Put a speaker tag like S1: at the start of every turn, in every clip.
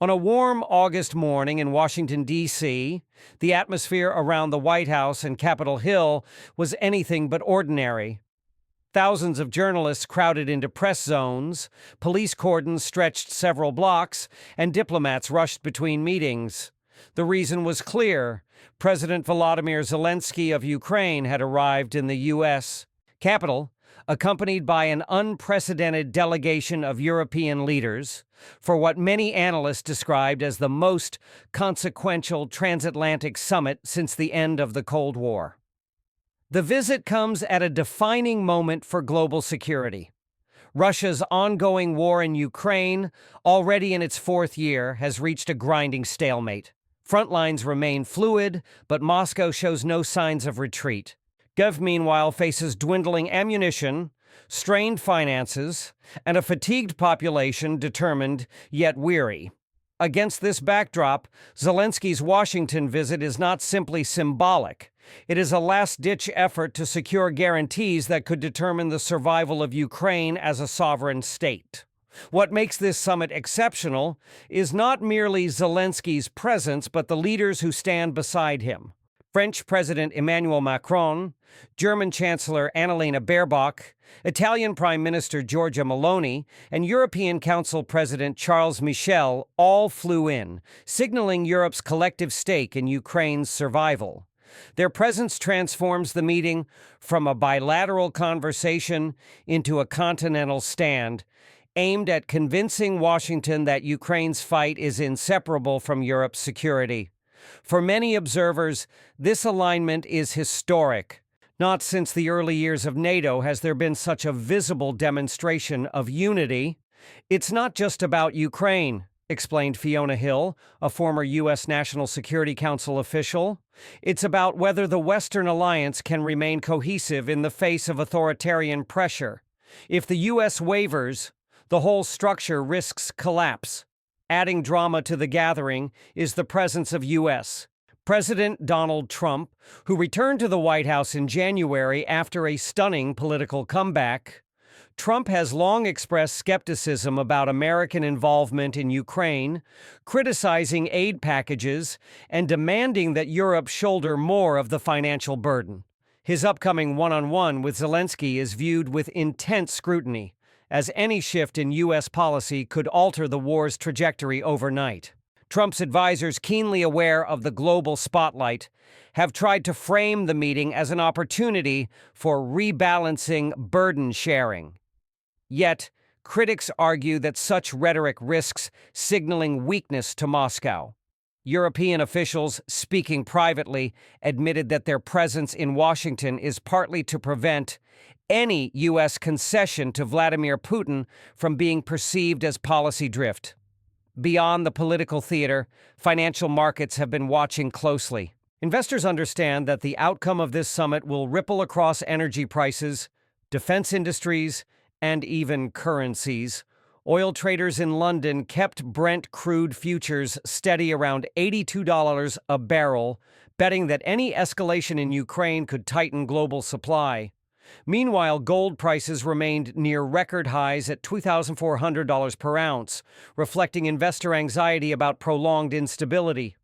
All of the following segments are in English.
S1: On a warm August morning in Washington, D.C., the atmosphere around the White House and Capitol Hill was anything but ordinary. Thousands of journalists crowded into press zones, police cordons stretched several blocks, and diplomats rushed between meetings. The reason was clear. President Volodymyr Zelensky of Ukraine had arrived in the U.S. Capitol, accompanied by an unprecedented delegation of European leaders, for what many analysts described as the most consequential transatlantic summit since the end of the Cold War. The visit comes at a defining moment for global security. Russia's ongoing war in Ukraine, already in its fourth year, has reached a grinding stalemate. Front lines remain fluid, but Moscow shows no signs of retreat. Kiev, meanwhile, faces dwindling ammunition, strained finances, and a fatigued population determined yet weary. Against this backdrop, Zelensky's Washington visit is not simply symbolic. It is a last-ditch effort to secure guarantees that could determine the survival of Ukraine as a sovereign state. What makes this summit exceptional is not merely Zelensky's presence, but the leaders who stand beside him. French President Emmanuel Macron, German Chancellor Annalena Baerbock, Italian Prime Minister Giorgia Meloni, and European Council President Charles Michel all flew in, signaling Europe's collective stake in Ukraine's survival. Their presence transforms the meeting from a bilateral conversation into a continental stand, aimed at convincing Washington that Ukraine's fight is inseparable from Europe's security. For many observers, this alignment is historic. Not since the early years of NATO has there been such a visible demonstration of unity. It's not just about Ukraine, explained Fiona Hill, a former U.S. National Security Council official. It's about whether the Western alliance can remain cohesive in the face of authoritarian pressure. If the U.S. wavers, the whole structure risks collapse. Adding drama to the gathering is the presence of U.S. President Donald Trump, who returned to the White House in January after a stunning political comeback. Trump has long expressed skepticism about American involvement in Ukraine, criticizing aid packages and demanding that Europe shoulder more of the financial burden. His upcoming one-on-one with Zelensky is viewed with intense scrutiny, as any shift in U.S. policy could alter the war's trajectory overnight. Trump's advisors, keenly aware of the global spotlight, have tried to frame the meeting as an opportunity for rebalancing burden sharing. Yet, critics argue that such rhetoric risks signaling weakness to Moscow. European officials, speaking privately, admitted that their presence in Washington is partly to prevent any U.S. concession to Vladimir Putin from being perceived as policy drift. Beyond the political theater, financial markets have been watching closely. Investors understand that the outcome of this summit will ripple across energy prices, defense industries, and even currencies. Oil traders in London kept Brent crude futures steady around $82 a barrel, betting that any escalation in Ukraine could tighten global supply. Meanwhile, gold prices remained near record highs at $2,400 per ounce, reflecting investor anxiety about prolonged instability.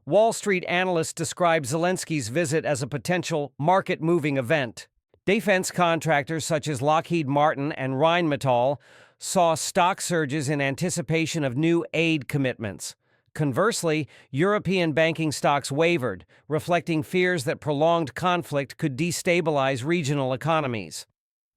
S1: Wall Street analysts describe Zelensky's visit as a potential market-moving event. Defense contractors such as Lockheed Martin and Rheinmetall saw stock surges in anticipation of new aid commitments. Conversely, European banking stocks wavered, reflecting fears that prolonged conflict could destabilize regional economies.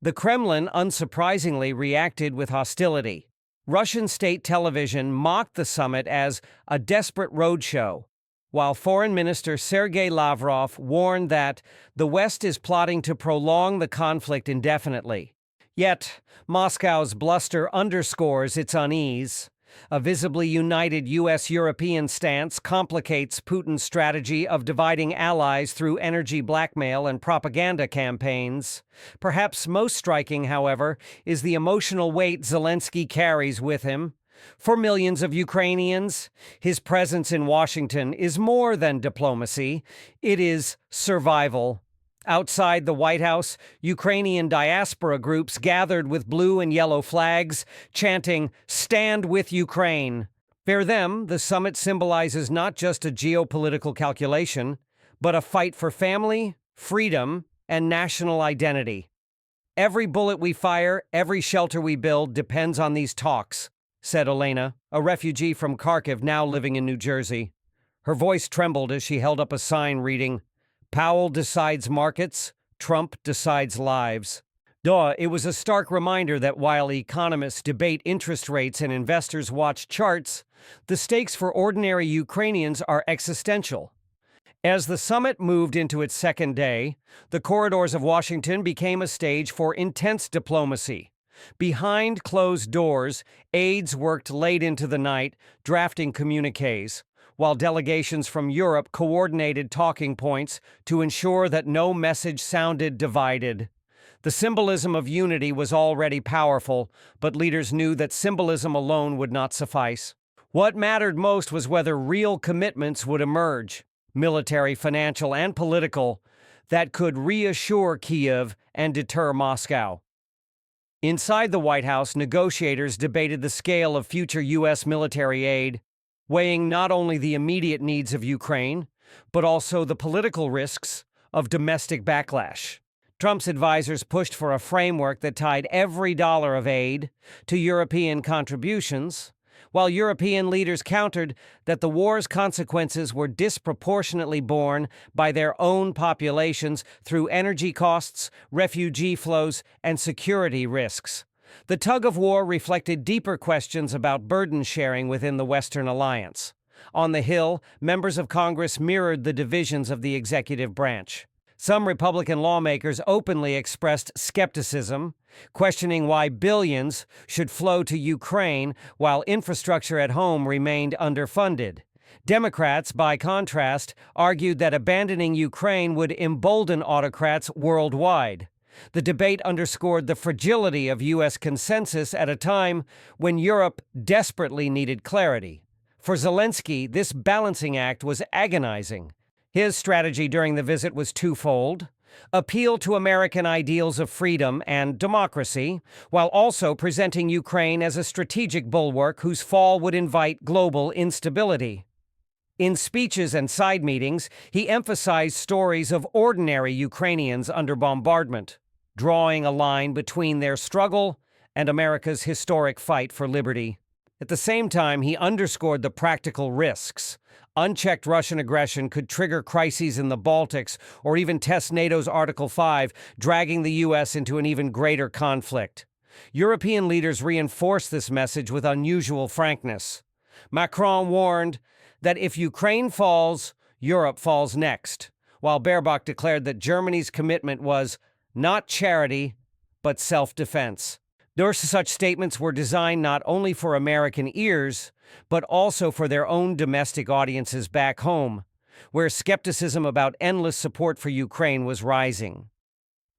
S1: The Kremlin, unsurprisingly, reacted with hostility. Russian state television mocked the summit as a desperate roadshow, while Foreign Minister Sergei Lavrov warned that the West is plotting to prolong the conflict indefinitely. Yet, Moscow's bluster underscores its unease. A visibly united U.S.-European stance complicates Putin's strategy of dividing allies through energy blackmail and propaganda campaigns. Perhaps most striking, however, is the emotional weight Zelensky carries with him. For millions of Ukrainians, his presence in Washington is more than diplomacy. It is survival. Outside the White House, Ukrainian diaspora groups gathered with blue and yellow flags, chanting, "Stand with Ukraine." For them, the summit symbolizes not just a geopolitical calculation, but a fight for family, freedom, and national identity. "Every bullet we fire, every shelter we build depends on these talks," said Elena, a refugee from Kharkiv now living in New Jersey. Her voice trembled as she held up a sign reading, "Powell decides markets, Trump decides lives." It was a stark reminder that while economists debate interest rates and investors watch charts, the stakes for ordinary Ukrainians are existential. As the summit moved into its second day, the corridors of Washington became a stage for intense diplomacy. Behind closed doors, aides worked late into the night, drafting communiques, while delegations from Europe coordinated talking points to ensure that no message sounded divided. The symbolism of unity was already powerful, but leaders knew that symbolism alone would not suffice. What mattered most was whether real commitments would emerge, military, financial, and political, that could reassure Kyiv and deter Moscow. Inside the White House, negotiators debated the scale of future U.S. military aid, weighing not only the immediate needs of Ukraine, but also the political risks of domestic backlash. Trump's advisors pushed for a framework that tied every dollar of aid to European contributions, while European leaders countered that the war's consequences were disproportionately borne by their own populations through energy costs, refugee flows, and security risks. The tug of war reflected deeper questions about burden sharing within the Western alliance. On the Hill, members of Congress mirrored the divisions of the executive branch. Some Republican lawmakers openly expressed skepticism, questioning why billions should flow to Ukraine while infrastructure at home remained underfunded. Democrats, by contrast, argued that abandoning Ukraine would embolden autocrats worldwide. The debate underscored the fragility of U.S. consensus at a time when Europe desperately needed clarity. For Zelensky, this balancing act was agonizing. His strategy during the visit was twofold: appeal to American ideals of freedom and democracy, while also presenting Ukraine as a strategic bulwark whose fall would invite global instability. In speeches and side meetings, he emphasized stories of ordinary Ukrainians under bombardment, drawing a line between their struggle and America's historic fight for liberty. At the same time, he underscored the practical risks. Unchecked Russian aggression could trigger crises in the Baltics or even test NATO's Article 5, dragging the U.S. into an even greater conflict. European leaders reinforced this message with unusual frankness. Macron warned that if Ukraine falls, Europe falls next, while Baerbock declared that Germany's commitment was not charity, but self-defense. Such statements were designed not only for American ears, but also for their own domestic audiences back home, where skepticism about endless support for Ukraine was rising.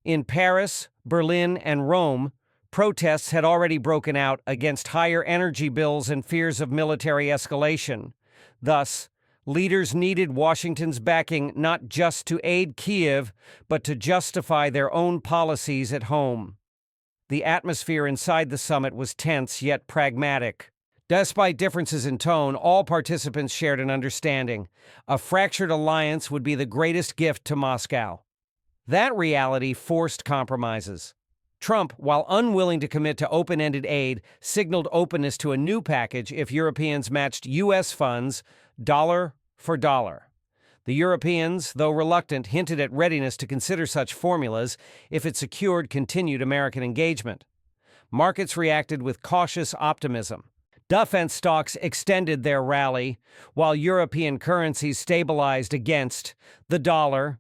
S1: In Paris, Berlin, and Rome, protests had already broken out against higher energy bills and fears of military escalation. Thus, leaders needed Washington's backing not just to aid Kyiv, but to justify their own policies at home. The atmosphere inside the summit was tense yet pragmatic. Despite differences in tone, all participants shared an understanding. A fractured alliance would be the greatest gift to Moscow. That reality forced compromises. Trump, while unwilling to commit to open-ended aid, signaled openness to a new package if Europeans matched U.S. funds dollar for dollar. The Europeans, though reluctant, hinted at readiness to consider such formulas if it secured continued American engagement. Markets reacted with cautious optimism. Defense stocks extended their rally, while European currencies stabilized against the dollar.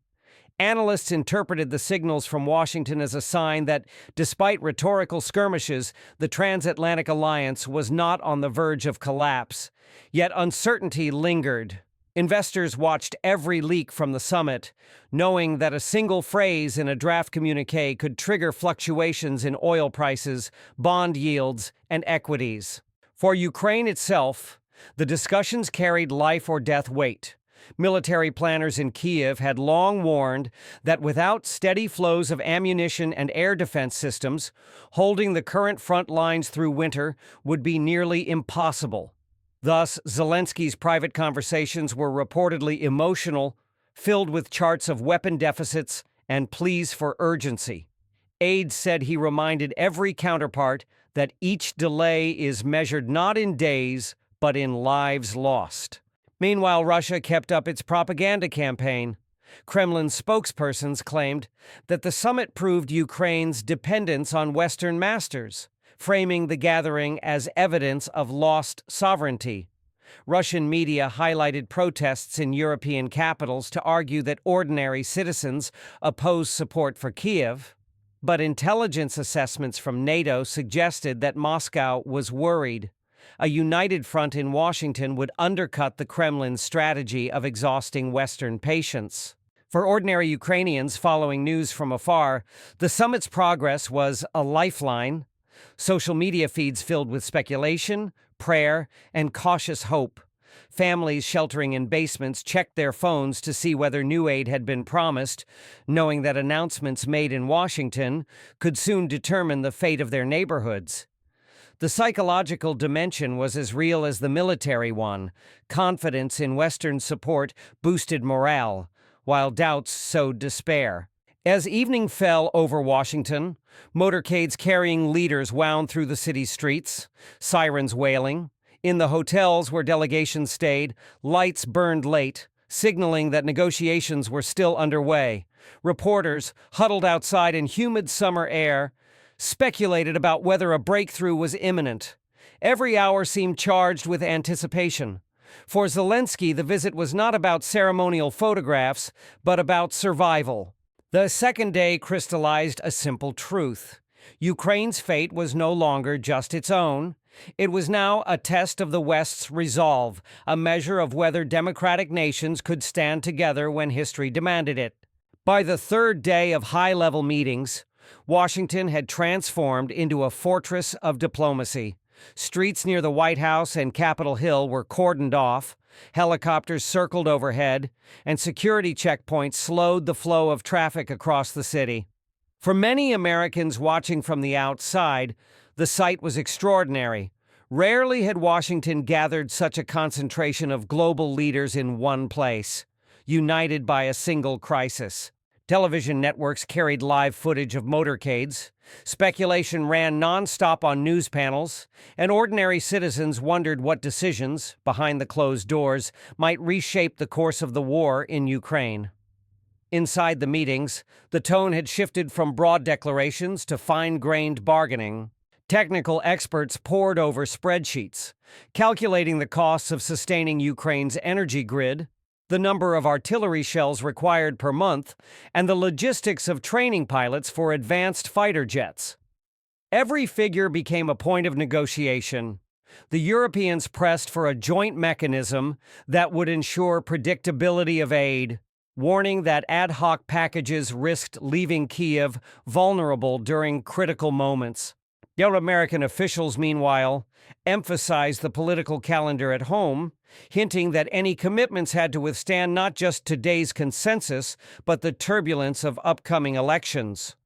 S1: Analysts interpreted the signals from Washington as a sign that, despite rhetorical skirmishes, the transatlantic alliance was not on the verge of collapse. Yet uncertainty lingered. Investors watched every leak from the summit, knowing that a single phrase in a draft communique could trigger fluctuations in oil prices, bond yields, and equities. For Ukraine itself, the discussions carried life-or-death weight. Military planners in Kyiv had long warned that without steady flows of ammunition and air defense systems, holding the current front lines through winter would be nearly impossible. Thus, Zelensky's private conversations were reportedly emotional, filled with charts of weapon deficits and pleas for urgency. Aides said he reminded every counterpart that each delay is measured not in days, but in lives lost. Meanwhile, Russia kept up its propaganda campaign. Kremlin spokespersons claimed that the summit proved Ukraine's dependence on Western masters, framing the gathering as evidence of lost sovereignty. Russian media highlighted protests in European capitals to argue that ordinary citizens oppose support for Kiev, but intelligence assessments from NATO suggested that Moscow was worried. A united front in Washington would undercut the Kremlin's strategy of exhausting Western patience. For ordinary Ukrainians following news from afar, the summit's progress was a lifeline. Social media feeds filled with speculation, prayer, and cautious hope. Families sheltering in basements checked their phones to see whether new aid had been promised, knowing that announcements made in Washington could soon determine the fate of their neighborhoods. The psychological dimension was as real as the military one. Confidence in Western support boosted morale, while doubts sowed despair. As evening fell over Washington, motorcades carrying leaders wound through the city's streets, sirens wailing. In the hotels where delegations stayed, lights burned late, signaling that negotiations were still underway. Reporters, huddled outside in humid summer air, speculated about whether a breakthrough was imminent. Every hour seemed charged with anticipation. For Zelensky, the visit was not about ceremonial photographs, but about survival. The second day crystallized a simple truth. Ukraine's fate was no longer just its own. It was now a test of the West's resolve, a measure of whether democratic nations could stand together when history demanded it. By the third day of high-level meetings, Washington had transformed into a fortress of diplomacy. Streets near the White House and Capitol Hill were cordoned off, helicopters circled overhead, and security checkpoints slowed the flow of traffic across the city. For many Americans watching from the outside, the sight was extraordinary. Rarely had Washington gathered such a concentration of global leaders in one place, united by a single crisis. Television networks carried live footage of motorcades. Speculation ran nonstop on news panels, and ordinary citizens wondered what decisions, behind the closed doors, might reshape the course of the war in Ukraine. Inside the meetings, the tone had shifted from broad declarations to fine-grained bargaining. Technical experts pored over spreadsheets, calculating the costs of sustaining Ukraine's energy grid, the number of artillery shells required per month, and the logistics of training pilots for advanced fighter jets. Every figure became a point of negotiation. The Europeans pressed for a joint mechanism that would ensure predictability of aid, warning that ad hoc packages risked leaving Kiev vulnerable during critical moments. Yet American officials, meanwhile, emphasized the political calendar at home, hinting that any commitments had to withstand not just today's consensus, but the turbulence of upcoming elections.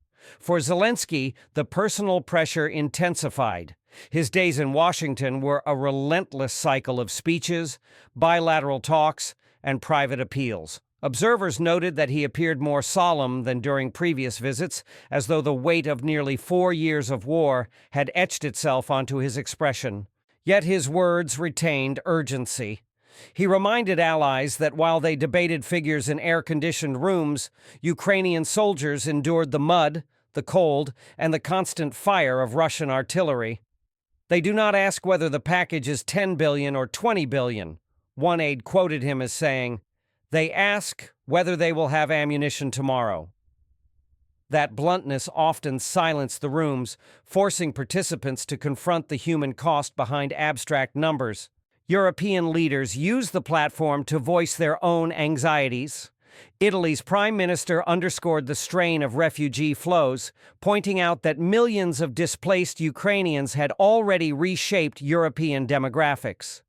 S1: For Zelensky, the personal pressure intensified. His days in Washington were a relentless cycle of speeches, bilateral talks, and private appeals. Observers noted that he appeared more solemn than during previous visits, as though the weight of nearly 4 years of war had etched itself onto his expression. Yet his words retained urgency. He reminded allies that while they debated figures in air-conditioned rooms, Ukrainian soldiers endured the mud, the cold, and the constant fire of Russian artillery. They do not ask whether the package is 10 billion or 20 billion. One aide quoted him as saying, "They ask whether they will have ammunition tomorrow." That bluntness often silenced the rooms, forcing participants to confront the human cost behind abstract numbers. European leaders used the platform to voice their own anxieties. Italy's prime minister underscored the strain of refugee flows, pointing out that millions of displaced Ukrainians had already reshaped European demographics.